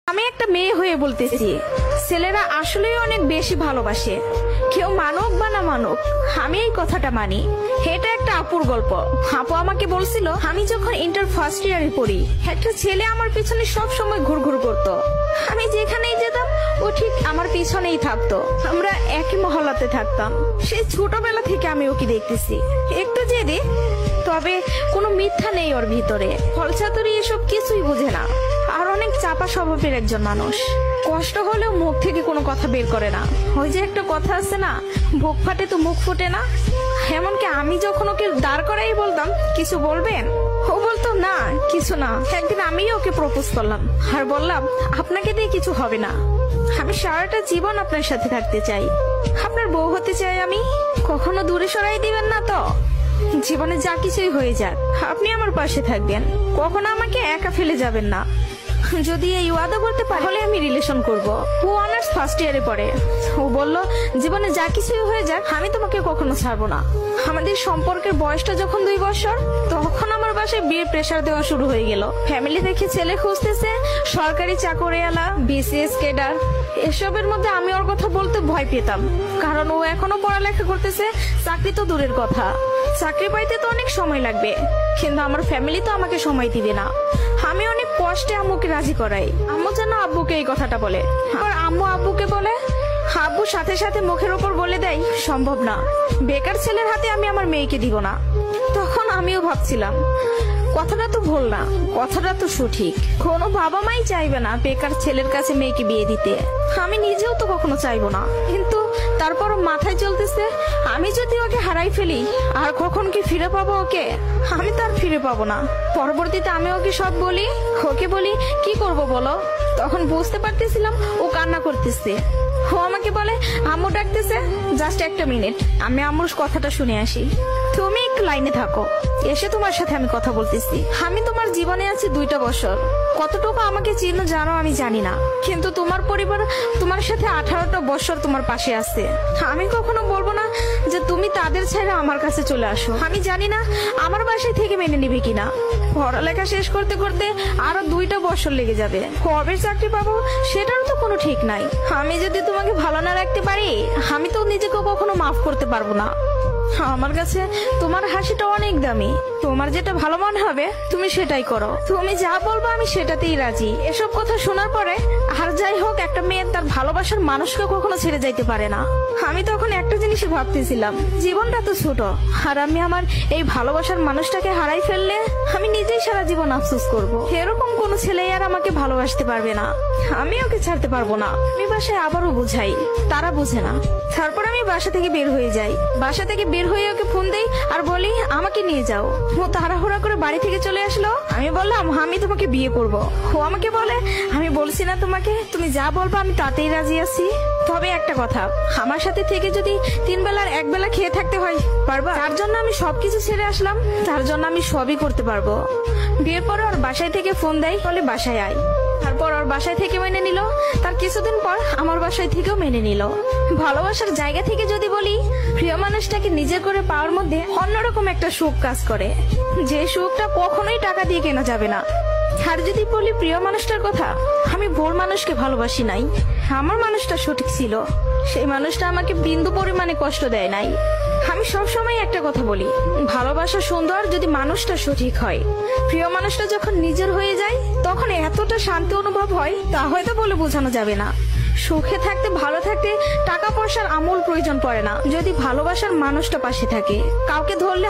আমি একটা মেয়ে হয়ে বলতেছি, ছেলেরা আসলেই অনেক বেশি ভালোবাসে। কেউ মানুক বা না মানুক, আমি এই কথাটা মানি। এটা একটা আপুর গল্প। আপু আমাকে বলছিল, আমি যখন ইন্টার ফার্স্ট ইয়ারে পড়ি, একটা ছেলে আমার পিছনে সব সময় ঘুরঘুর করতো। আমি যেখানেই যেতাম ও ঠিক আমার পিছনেই থাকতো। আমরা একই মহল্লাতে থাকতাম। সেই ছোটবেলা থেকে আমি ওকে দেখতেছি। একটু জেদি, তবে কোনো মিথ্যা নেই ওর ভিতরে। ফলচাতুরি এসব কিছুই বুঝে না, আর অনেক চাপা স্বভাবের একজন মানুষ। কষ্ট হলেও মুখ থেকে কোনো কথা বের করে না। ওই যে একটা কথা আছে না, বুক ফাটে তো মুখ ফুটে না। এমনকি আমি যখন ওকে দাঁড় করাই বলতাম, কিছু বলবেন, ও বলতো না কিছু না। একদিন আমিও ওকে প্রপোজ করলাম আর বললাম, আপনাকে দিয়ে কিছু হবে না, আমি সারাটা জীবন আপনার সাথে থাকতে চাই, আপনার বউ হতে চাই আমি। কখনো দূরে সরাই দিবেন না তো? জীবনে যা কিছুই হয়ে যাক, আপনি আমার পাশে থাকবেন, কখনো আমাকে একা ফেলে যাবেন না। যদি এই ওয়াদা করতে পারি তাহলে আমি রিলেশন করব। ও অনার্স ফার্স্ট ইয়ারে পড়ে। ও বলল, জীবনে যা কিছুই হয়ে যাক আমি তোমাকে কখনো ছাড়বো না। আমাদের সম্পর্কের বয়সটা যখন 2 বছর, তখন আমার বাসায় বিয়ের প্রেসার দেওয়া শুরু হয়ে গেল। ফ্যামিলি দেখে ছেলে খুঁজতেছে, সরকারি চাকরিওয়ালা, বিসিএস ক্যাডার। এসবের মধ্যে আমি ওর কথা বলতে ভয় পেতাম, কারণ ও এখনো পড়ালেখা করতেছে। চাকরি তো দূরের কথা, চাকরি পাইতে তো অনেক সময় লাগবে, কিন্তু আমার ফ্যামিলি তো আমাকে সময় দিবে না। আমি অনেক কষ্টে আম্মুকে রাজি করাই। আম্মু যেন আব্বুকে এই কথাটা বলে, আর আম্মু আব্বুকে বলে। আব্বু সাথে সাথে মুখের উপর বলে দেয়, সম্ভব না, বেকার ছেলের হাতে আমি আমার মেয়েকে দিব না। তখন আমিও ভাবছিলাম, কথাটা তো ভুল না, কথাটা তো সঠিক। কোনো বাবা মাই চাইবে না বেকার ছেলের কাছে মেয়েকে বিয়ে দিতে। আমি নিজেও তো কখনো চাইবো না, কিন্তু তারপরও মাথায় চলতেছে, আমি যদি ওকে হারাই ফেলি আর কখন কি ফিরে পাবো ওকে? আমি তো আর ফিরে পাবো না। পরবর্তীতে আমি ওকে সব বলি, ওকে বলি কি করব বলো। তখন বুঝতে পারতেছিলাম ও কান্না করতেছে। ও আমাকে বলে, আম্মু ডাকতেছে, জাস্ট একটা মিনিট, আমি আম্মুর কথাটা শুনে আসি, তুমি একটু লাইনে থাকো, এসে তোমার সাথে আমি কথা বলতেছি। আমি তোমার জীবনে আছি 2টা বছর, কতটুকু আমাকে চিনো জানো আমি জানি না, কিন্তু তোমার পরিবার তোমার সাথে 18টা বছর তোমার পাশে আছে। আমি কখনো বলবো না যে তুমি তাদের ছেড়ে আমার কাছে চলে আসো। আমি জানি না আমার বাসায় থেকে মেনে নিবে কিনা। পড়ালেখা শেষ করতে করতে আরো 2টা বছর লেগে যাবে, কবে চাকরি পাবো সেটারও তো কোনো ঠিক নাই। আমি যদি তোমাকে ভালো না রাখতে পারি, আমি তো নিজেকে কখনো মাফ করতে পারবো না। আমার কাছে তোমার হাসিটা অনেক দামি, তোমার যেটা ভালো মনে হবে তুমি সেটাই করো, তুমি যা বলবো আমি সেটাতেই রাজি। এসব কথা শোনার পরে, আর যাই হোক, একটা মেয়ে তার ভালোবাসার মানুষকে কখনো ছেড়ে যাইতে পারে না। আমি তখন একটা জিনিসই ভাবতেছিলাম, জীবনটা তো ছোট, আর আমি আমার এই ভালোবাসার মানুষটাকে হারাই ফেললে আমি নিজেই সারা জীবন আফসোস করব। এরকম কোন ছেলে আর আমাকে ভালোবাসতে পারবে না, আমি ওকে ছাড়তে পারবো না। আমি বাসায় আবারও বুঝাই, তারা বুঝে না। তারপর আমি বাসা থেকে বের হয়ে যাই। বাসা থেকে বের হয়ে ওকে ফোন দেই আর বলি, আমাকে নিয়ে যাও। ও তাড়াহুড়া করে বাড়ি থেকে চলে আসলো। আমি বললাম, আমি তোমাকে বিয়ে করব। ও আমাকে বলে, আমি বলছি না তোমাকে, তুমি যা বলবো আমি তাতেই রাজি আছি, তবে একটা কথা, আমার সাথে থেকে যদি 3 বেলার 1 বেলা খেয়ে থাকতে হয় পারবা? তার জন্য আমি সবকিছু ছেড়ে আসলাম, তার জন্য আমি সবই করতে পারবো। বিয়ের পর ওর বাসায় থেকে ফোন দেয়, বলে বাসায় আয়। তারপর ওর বাসায় থেকে মেনে নিল, তার কিছুদিন পর আমার বাসায় থেকেও মেনে নিল। ভালোবাসার জায়গা থেকে যদি বলি, প্রিয় মানুষটাকে নিজের করে পাওয়ার মধ্যে অন্যরকম একটা সুখ কাজ করে, যে সুখটা কখনোই টাকা দিয়ে কেনা যাবে না। আর যদি বলি প্রিয় মানুষটার কথা, আমি ভুল মানুষকে ভালোবাসি নাই, আমার মানুষটা সঠিক ছিল। সেই মানুষটা আমাকে বিন্দু পরিমাণে কষ্ট দেয় নাই। আমি সবসময় একটা কথা বলি, ভালোবাসা সুন্দর যদি মানুষটা সঠিক হয়। প্রিয় মানুষটা যখন নিজের হয়ে যায়, তখন এতটা শান্তি অনুভব হয় তা হয়তো বলে বোঝানো যাবে না। সুখে থাকতে, ভালো থাকতে টাকা পয়সার আমূল প্রয়োজন পড়ে না, যদি ভালোবাসার মানুষটা পাশে থাকে। কাউকে ধরলে